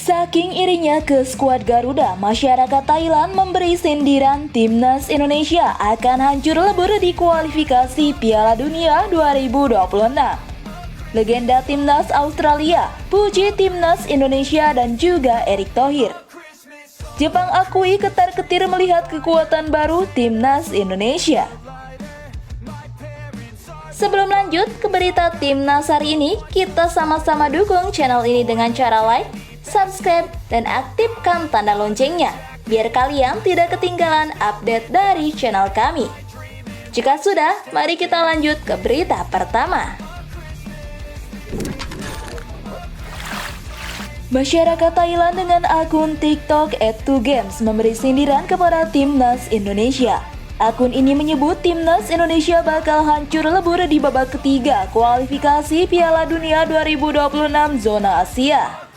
Saking irinya ke skuad Garuda, masyarakat Thailand memberi sindiran timnas Indonesia akan hancur lebur di kualifikasi Piala Dunia 2026. Legenda timnas Australia, puji timnas Indonesia dan juga Erick Thohir. Jepang akui ketar-ketir melihat kekuatan baru timnas Indonesia. Sebelum lanjut ke berita timnas hari ini, kita sama-sama dukung channel ini dengan cara like, subscribe, dan aktifkan tanda loncengnya, biar kalian tidak ketinggalan update dari channel kami. Jika sudah, mari kita lanjut ke berita pertama. Masyarakat Thailand dengan akun TikTok @2games memberi sindiran kepada timnas Indonesia. Akun ini menyebut timnas Indonesia bakal hancur lebur di babak ketiga kualifikasi Piala Dunia 2026 zona Asia.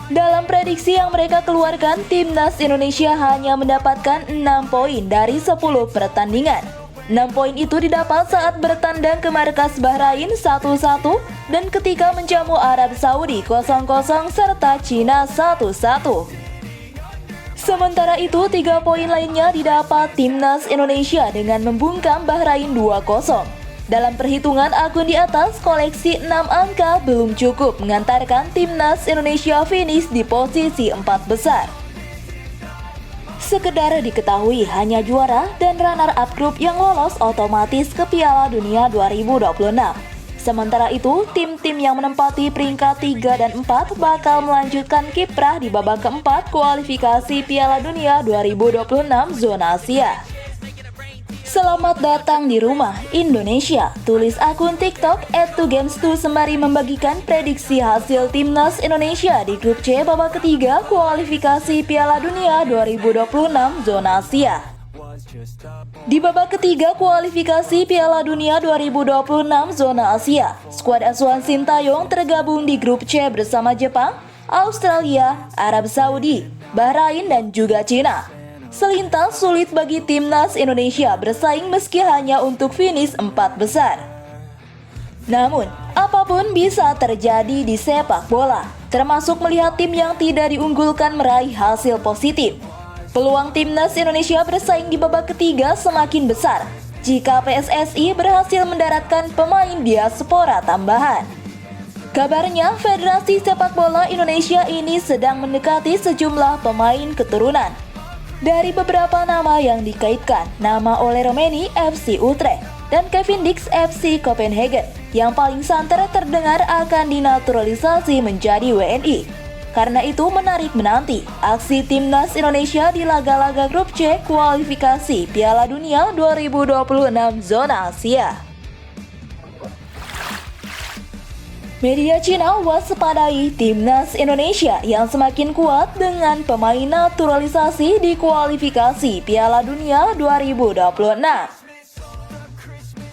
Dalam prediksi yang mereka keluarkan, timnas Indonesia hanya mendapatkan 6 poin dari 10 pertandingan. 6 poin itu didapat saat bertandang ke markas Bahrain 1-1 dan ketika menjamu Arab Saudi 0-0 serta Cina 1-1. Sementara itu, 3 poin lainnya didapat timnas Indonesia dengan membungkam Bahrain 2-0. Dalam perhitungan akun di atas, koleksi 6 angka belum cukup mengantarkan timnas Indonesia finish di posisi 4 besar. Sekedar diketahui, hanya juara dan runner-up grup yang lolos otomatis ke Piala Dunia 2026. Sementara itu, tim-tim yang menempati peringkat 3 dan 4 bakal melanjutkan kiprah di babak keempat kualifikasi Piala Dunia 2026 zona Asia. Selamat datang di rumah Indonesia, tulis akun TikTok @2games2 sembari membagikan prediksi hasil timnas Indonesia di grup C babak ketiga kualifikasi Piala Dunia 2026 zona Asia. Di babak ketiga kualifikasi Piala Dunia 2026 zona Asia, skuad asuhan Sintayong tergabung di grup C bersama Jepang, Australia, Arab Saudi, Bahrain, dan juga Cina. Selintas sulit bagi timnas Indonesia bersaing meski hanya untuk finish 4 besar. Namun, apapun bisa terjadi di sepak bola, termasuk melihat tim yang tidak diunggulkan meraih hasil positif. Peluang timnas Indonesia bersaing di babak ketiga semakin besar jika PSSI berhasil mendaratkan pemain diaspora tambahan. Kabarnya, Federasi Sepak Bola Indonesia ini sedang mendekati sejumlah pemain keturunan. Dari beberapa nama yang dikaitkan, nama Ole Romeni FC Utrecht dan Kevin Dix FC Copenhagen yang paling santer terdengar akan dinaturalisasi menjadi WNI. Karena itu menarik menanti aksi timnas Indonesia di laga-laga grup C kualifikasi Piala Dunia 2026 zona Asia. Media Cina waspadai timnas Indonesia yang semakin kuat dengan pemain naturalisasi di kualifikasi Piala Dunia 2026.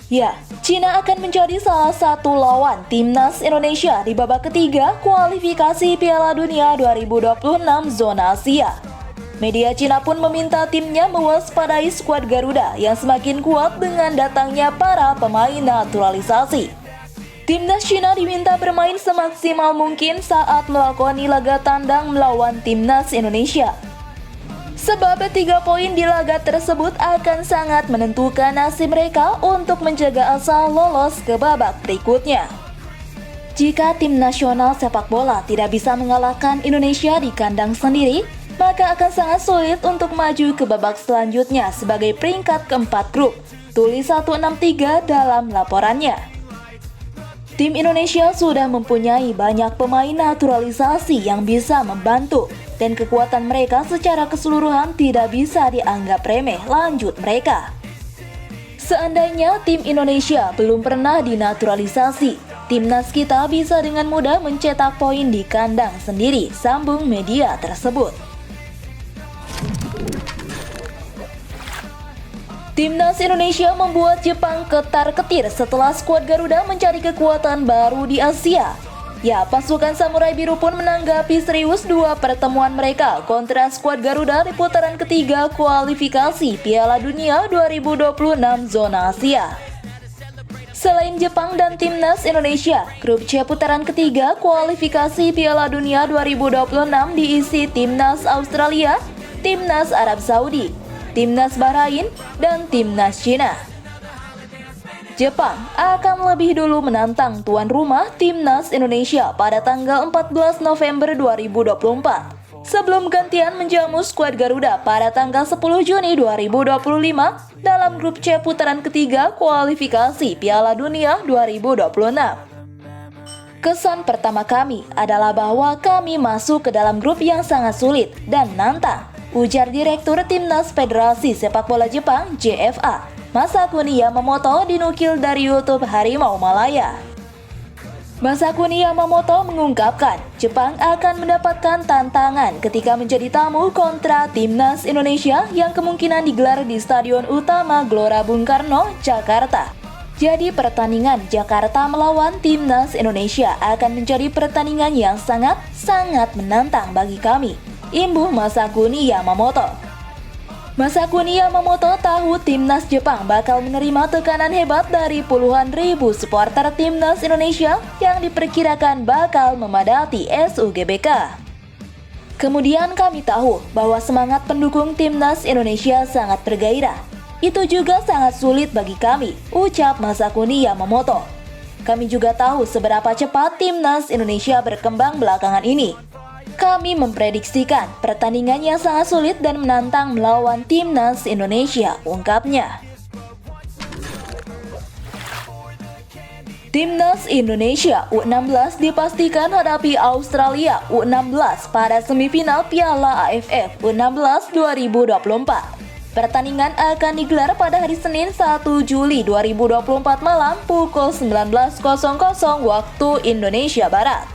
Ya, Cina akan menjadi salah satu lawan timnas Indonesia di babak ketiga kualifikasi Piala Dunia 2026 zona Asia. Media Cina pun meminta timnya mewaspadai skuad Garuda yang semakin kuat dengan datangnya para pemain naturalisasi. Timnas Cina diminta bermain semaksimal mungkin saat melakoni laga tandang melawan timnas Indonesia. Sebab 3 poin di laga tersebut akan sangat menentukan nasib mereka untuk menjaga asal lolos ke babak berikutnya. Jika tim nasional sepak bola tidak bisa mengalahkan Indonesia di kandang sendiri, maka akan sangat sulit untuk maju ke babak selanjutnya sebagai peringkat keempat grup, tulis 163 dalam laporannya. Tim Indonesia sudah mempunyai banyak pemain naturalisasi yang bisa membantu, dan kekuatan mereka secara keseluruhan tidak bisa dianggap remeh, lanjut mereka. Seandainya tim Indonesia belum pernah dinaturalisasi, timnas kita bisa dengan mudah mencetak poin di kandang sendiri, sambung media tersebut. Timnas Indonesia membuat Jepang ketar-ketir setelah skuad Garuda mencari kekuatan baru di Asia. Ya, pasukan Samurai Biru pun menanggapi serius 2 pertemuan mereka kontra skuad Garuda di putaran ketiga kualifikasi Piala Dunia 2026 zona Asia. Selain Jepang dan Timnas Indonesia, grup C putaran ketiga kualifikasi Piala Dunia 2026 diisi Timnas Australia, Timnas Arab Saudi, Timnas Bahrain, dan Timnas Cina. Jepang akan lebih dulu menantang tuan rumah Timnas Indonesia pada tanggal 14 November 2024 sebelum gantian menjamu skuad Garuda pada tanggal 10 Juni 2025 dalam grup C putaran ketiga kualifikasi Piala Dunia 2026. Kesan pertama kami adalah bahwa kami masuk ke dalam grup yang sangat sulit dan menantang, ujar Direktur Timnas Federasi Sepak Bola Jepang JFA, Masakuni Yamamoto dinukil dari YouTube Harimau Malaya. Masakuni Yamamoto mengungkapkan, Jepang akan mendapatkan tantangan ketika menjadi tamu kontra Timnas Indonesia yang kemungkinan digelar di Stadion Utama Gelora Bung Karno, Jakarta. Jadi pertandingan Jakarta melawan Timnas Indonesia akan menjadi pertandingan yang sangat menantang bagi kami, imbuh Masakuni Yamamoto. Masakuni Yamamoto tahu Timnas Jepang bakal menerima tekanan hebat dari puluhan ribu supporter Timnas Indonesia yang diperkirakan bakal memadati SUGBK. Kemudian kami tahu bahwa semangat pendukung Timnas Indonesia sangat bergairah. Itu juga sangat sulit bagi kami, ucap Masakuni Yamamoto. Kami juga tahu seberapa cepat Timnas Indonesia berkembang belakangan ini. Kami memprediksikan pertandingan yang sangat sulit dan menantang melawan Timnas Indonesia, ungkapnya. Timnas Indonesia U16 dipastikan hadapi Australia U16 pada semifinal Piala AFF U16 2024. Pertandingan akan digelar pada hari Senin 1 Juli 2024 malam pukul 19.00 waktu Indonesia Barat.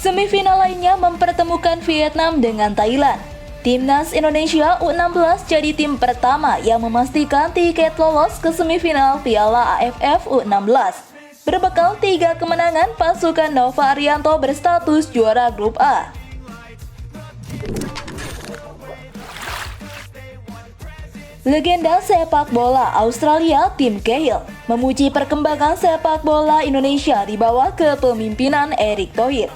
Semifinal lainnya mempertemukan Vietnam dengan Thailand. Timnas Indonesia U16 jadi tim pertama yang memastikan tiket lolos ke semifinal Piala AFF U16. Berbekal 3 kemenangan, pasukan Nova Arianto berstatus juara grup A. Legenda sepak bola Australia Tim Cahill memuji perkembangan sepak bola Indonesia di bawah kepemimpinan Erick Thohir.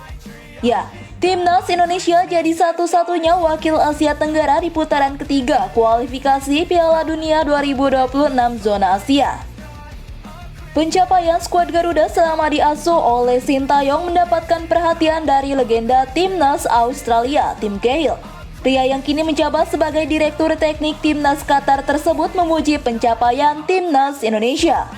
Ya, Timnas Indonesia jadi satu-satunya wakil Asia Tenggara di putaran ketiga kualifikasi Piala Dunia 2026 zona Asia. Pencapaian skuad Garuda selama diasuh oleh Sintayong mendapatkan perhatian dari legenda Timnas Australia Tim Cahill. Pria yang kini menjabat sebagai Direktur Teknik Timnas Qatar tersebut memuji pencapaian Timnas Indonesia.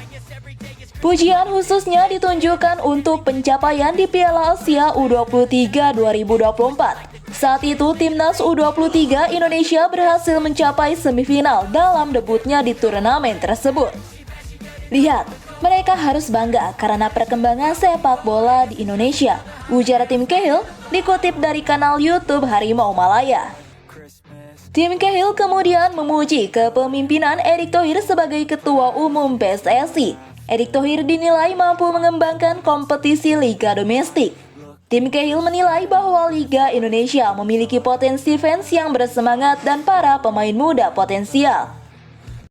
Pujian khususnya ditunjukkan untuk pencapaian di Piala Asia U23 2024. Saat itu Timnas U23 Indonesia berhasil mencapai semifinal dalam debutnya di turnamen tersebut. Lihat, mereka harus bangga karena perkembangan sepak bola di Indonesia, ujar Tim Cahill dikutip dari kanal YouTube Harimau Malaya. Tim Cahill kemudian memuji kepemimpinan Erick Thohir sebagai Ketua Umum PSSI. Erick Thohir dinilai mampu mengembangkan kompetisi Liga Domestik. Tim Cahill menilai bahwa Liga Indonesia memiliki potensi fans yang bersemangat dan para pemain muda potensial.